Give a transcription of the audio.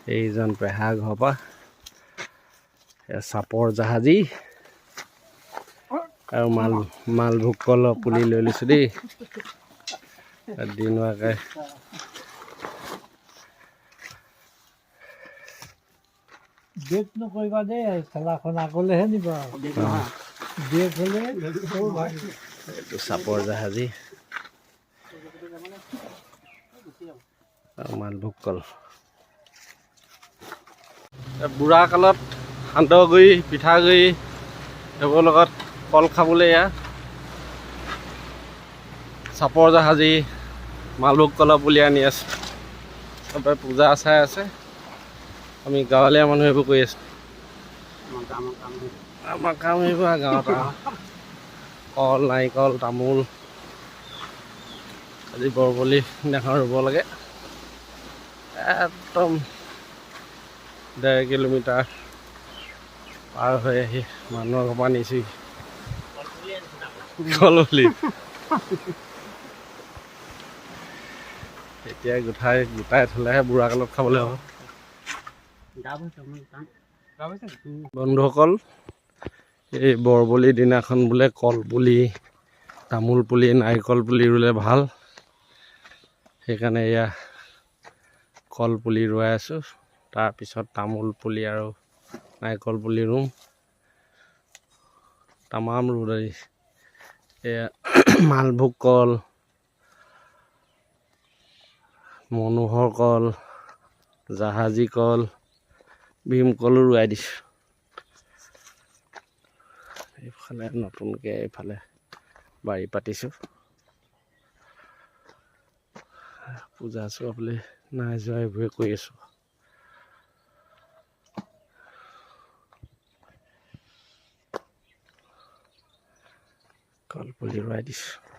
এইজন পেহা ঘৰৰ পৰা চাপৰ জাহাজী আৰু মালভোগ কলৰ পুলি লৈ লৈছোঁ দেই। দিনুৱাকে ডেট নকৰিবা দেই, খেলাখন আগলৈহে নিবা। ডেট হ'লে এইটো চাপৰ জাহাজী আৰু মালভোগ কল। বুঢ়া কালত সান্দহগুড়ি পিঠাগুড়ি সেইবোৰৰ লগত কল খাবলৈ এয়া চাপৰ জাহাজী মালভোগ কলৰ পুলি আনি আছে। চবে পূজা চাই আছে, আমি গাঁৱলীয়া মানুহ এইবোৰ কৰি আছোঁ। আমাৰ কাম এইবোৰ গাঁৱত কল নাৰিকল তামোল আজি বৰবলি দিনাখন ৰুব লাগে। একদম 1.5 কিলোমিটাৰ পাৰ হৈ আহি মানুহৰ ঘৰৰ পৰা নিছোঁহি কলপুলি। এতিয়া গোটাই থ'লেহে বুঢ়া কালত খাবলৈ হ'ব। বন্ধুসকল, এই বৰবলি দিনাখন বোলে কল পুলি তামোল পুলি নাৰিকল পুলি ৰুলে ভাল, সেইকাৰণে এয়া কল পুলি ৰুৱাই আছোঁ। তাৰপিছত তামোল পুলি আৰু নাৰিকল পুলি ৰুম। তামাম ৰুলে এয়া মালভোগ কল, মনোহৰ কল, জাহাজী কল, ভীমকলো ৰুৱাই দিছোঁ। এইফালে নতুনকৈ এইফালে বাৰী পাতিছোঁ। পূজা চোৱাবলৈ নাই যোৱা, এইবোৰে কৰি আছোঁ। কল পুলি ৰুৱাই দিছোঁ।